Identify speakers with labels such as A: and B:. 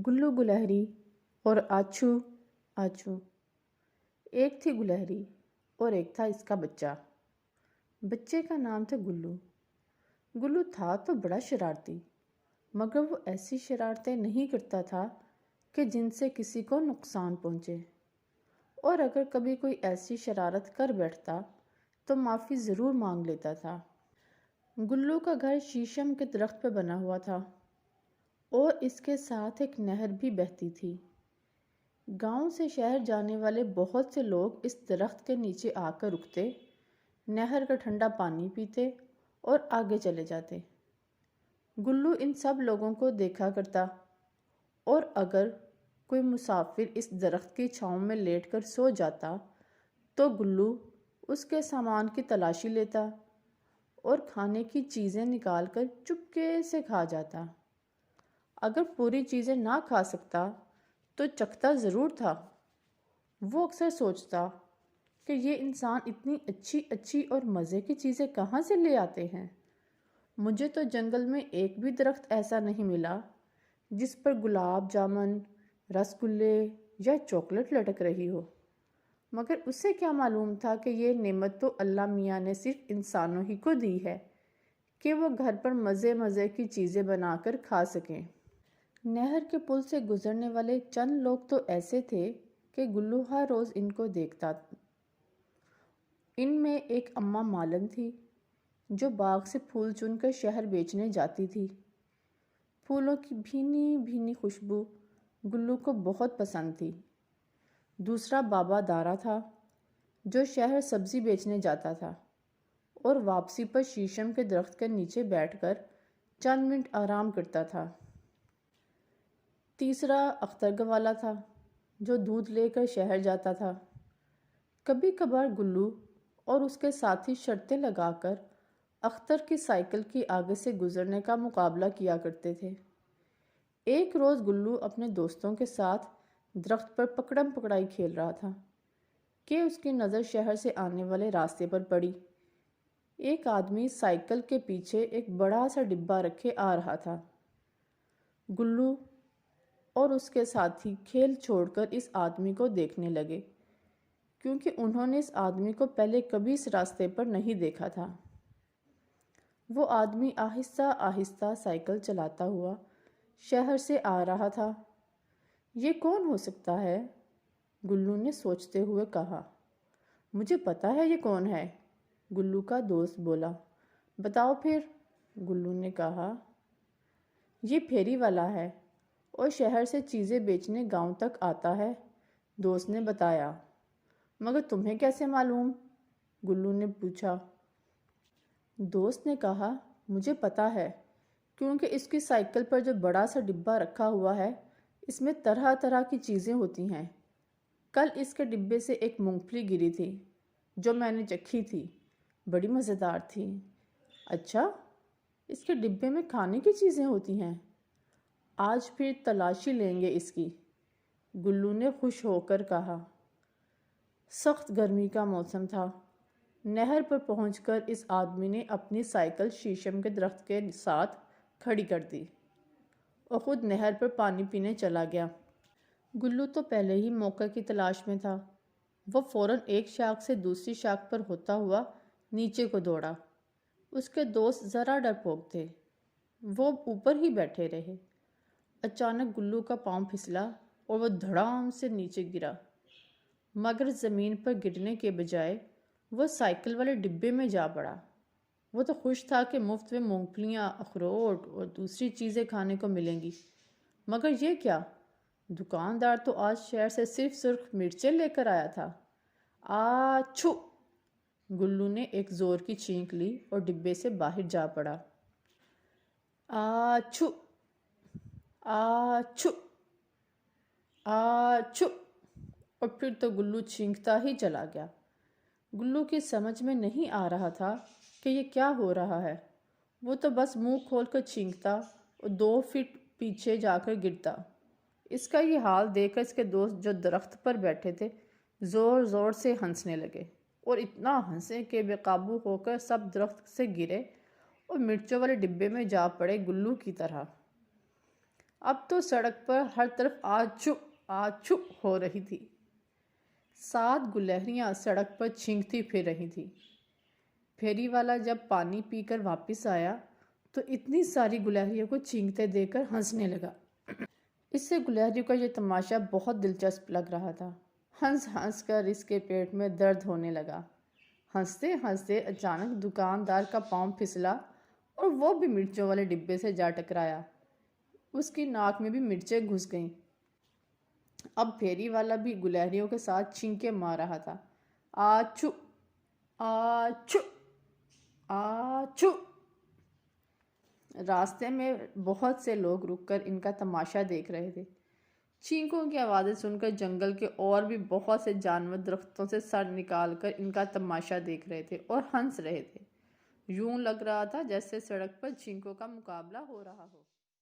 A: گلو گلہری اور آچھو آچھو۔ ایک تھی گلہری اور ایک تھا اس کا بچہ۔ بچے کا نام تھا گلو۔ گلو تھا تو بڑا شرارتی، مگر وہ ایسی شرارتیں نہیں کرتا تھا کہ جن سے کسی کو نقصان پہنچے، اور اگر کبھی کوئی ایسی شرارت کر بیٹھتا تو معافی ضرور مانگ لیتا تھا۔ گلو کا گھر شیشم کے درخت پہ بنا ہوا تھا اور اس کے ساتھ ایک نہر بھی بہتی تھی۔ گاؤں سے شہر جانے والے بہت سے لوگ اس درخت کے نیچے آ کر رکتے، نہر کا ٹھنڈا پانی پیتے اور آگے چلے جاتے۔ گلو ان سب لوگوں کو دیکھا کرتا، اور اگر کوئی مسافر اس درخت کی چھاؤں میں لیٹ کر سو جاتا تو گلو اس کے سامان کی تلاشی لیتا اور کھانے کی چیزیں نکال کر چپکے سے کھا جاتا۔ اگر پوری چیزیں نہ کھا سکتا تو چکھتا ضرور تھا۔ وہ اکثر سوچتا کہ یہ انسان اتنی اچھی اچھی اور مزے کی چیزیں کہاں سے لے آتے ہیں۔ مجھے تو جنگل میں ایک بھی درخت ایسا نہیں ملا جس پر گلاب جامن، رس گلے یا چاکلیٹ لٹک رہی ہو۔ مگر اسے کیا معلوم تھا کہ یہ نعمت تو اللہ میاں نے صرف انسانوں ہی کو دی ہے کہ وہ گھر پر مزے مزے کی چیزیں بنا کر کھا سکیں۔ نہر کے پل سے گزرنے والے چند لوگ تو ایسے تھے کہ گلو ہر روز ان کو دیکھتا۔ ان میں ایک اماں مالن تھی جو باغ سے پھول چن کر شہر بیچنے جاتی تھی۔ پھولوں کی بھینی بھینی خوشبو گلو کو بہت پسند تھی۔ دوسرا بابا دارا تھا جو شہر سبزی بیچنے جاتا تھا اور واپسی پر شیشم کے درخت کے نیچے بیٹھ کر چند منٹ آرام کرتا تھا۔ تیسرا اختر گوالا تھا جو دودھ لے کر شہر جاتا تھا۔ کبھی کبھار گلو اور اس کے ساتھی شرطیں لگا کر اختر کی سائیکل کی آگے سے گزرنے کا مقابلہ کیا کرتے تھے۔ ایک روز گلو اپنے دوستوں کے ساتھ درخت پر پکڑم پکڑائی کھیل رہا تھا کہ اس کی نظر شہر سے آنے والے راستے پر پڑی۔ ایک آدمی سائیکل کے پیچھے ایک بڑا سا ڈبہ رکھے آ رہا تھا۔ گلو اور اس کے ساتھی کھیل چھوڑ کر اس آدمی کو دیکھنے لگے، کیونکہ انہوں نے اس آدمی کو پہلے کبھی اس راستے پر نہیں دیکھا تھا۔ وہ آدمی آہستہ آہستہ سائیکل چلاتا ہوا شہر سے آ رہا تھا۔ یہ کون ہو سکتا ہے؟ گلو نے سوچتے ہوئے کہا۔ مجھے پتا ہے یہ کون ہے، گلو کا دوست بولا۔ بتاؤ پھر، گلو نے کہا۔ یہ پھیری والا ہے اور شہر سے چیزیں بیچنے گاؤں تک آتا ہے، دوست نے بتایا۔ مگر تمہیں کیسے معلوم؟ گلو نے پوچھا۔ دوست نے کہا، مجھے پتا ہے، کیونکہ اس کی سائیکل پر جو بڑا سا ڈبہ رکھا ہوا ہے اس میں طرح طرح کی چیزیں ہوتی ہیں۔ کل اس کے ڈبے سے ایک مونگ پھلی گری تھی جو میں نے چکھی تھی، بڑی مزیدار تھی۔ اچھا، اس کے ڈبے میں کھانے کی چیزیں ہوتی ہیں؟ آج پھر تلاشی لیں گے اس کی، گلو نے خوش ہو کر کہا۔ سخت گرمی کا موسم تھا۔ نہر پر پہنچ کر اس آدمی نے اپنی سائیکل شیشم کے درخت کے ساتھ کھڑی کر دی اور خود نہر پر پانی پینے چلا گیا۔ گلو تو پہلے ہی موقع کی تلاش میں تھا۔ وہ فوراً ایک شاخ سے دوسری شاخ پر ہوتا ہوا نیچے کو دوڑا۔ اس کے دوست ذرا ڈرپوک تھے، وہ اوپر ہی بیٹھے رہے۔ اچانک گلو کا پاؤں پھسلا اور وہ دھڑام سے نیچے گرا، مگر زمین پر گرنے کے بجائے وہ سائیکل والے ڈبے میں جا پڑا۔ وہ تو خوش تھا کہ مفت میں مونگ پھلیاں، اخروٹ اور دوسری چیزیں کھانے کو ملیں گی، مگر یہ کیا؟ دکاندار تو آج شہر سے صرف سرخ مرچیں لے کر آیا تھا۔ آچھو! گلو نے ایک زور کی چھینک لی اور ڈبے سے باہر جا پڑا۔ آچھو! آچھو! آچھو! اور پھر تو گلو چھینکتا ہی چلا گیا۔ گلو کی سمجھ میں نہیں آ رہا تھا کہ یہ کیا ہو رہا ہے۔ وہ تو بس منہ کھول کر چھینکتا اور 2 فٹ پیچھے جا کر گرتا۔ اس کا یہ حال دیکھ کر اس کے دوست جو درخت پر بیٹھے تھے زور زور سے ہنسنے لگے، اور اتنا ہنسے کہ بے قابو ہو کر سب درخت سے گرے اور مرچوں والے ڈبے میں جا پڑے گلو کی طرح۔ اب تو سڑک پر ہر طرف آچو آچو ہو رہی تھی۔ 7 گلہریاں سڑک پر چھینکتی پھر رہی تھی۔ پھیری والا جب پانی پی کر واپس آیا تو اتنی ساری گلہریوں کو چھینکتے دیکھ کر ہنسنے لگا۔ اس سے گلہریوں کا یہ تماشا بہت دلچسپ لگ رہا تھا۔ ہنس ہنس کر اس کے پیٹ میں درد ہونے لگا۔ ہنستے ہنستے اچانک دکاندار کا پاؤں پھسلا اور وہ بھی مرچوں والے ڈبے سے جا ٹکرایا۔ اس کی ناک میں بھی مرچیں گھس گئیں۔ اب پھیری والا بھی گلہریوں کے ساتھ چھینکے مار رہا تھا۔ آچو آچو آچو۔ راستے میں بہت سے لوگ رک کر ان کا تماشا دیکھ رہے تھے۔ چھینکوں کی آوازیں سن کر جنگل کے اور بھی بہت سے جانور درختوں سے سر نکال کر ان کا تماشا دیکھ رہے تھے اور ہنس رہے تھے۔ یوں لگ رہا تھا جیسے سڑک پر چھینکوں کا مقابلہ ہو رہا ہو۔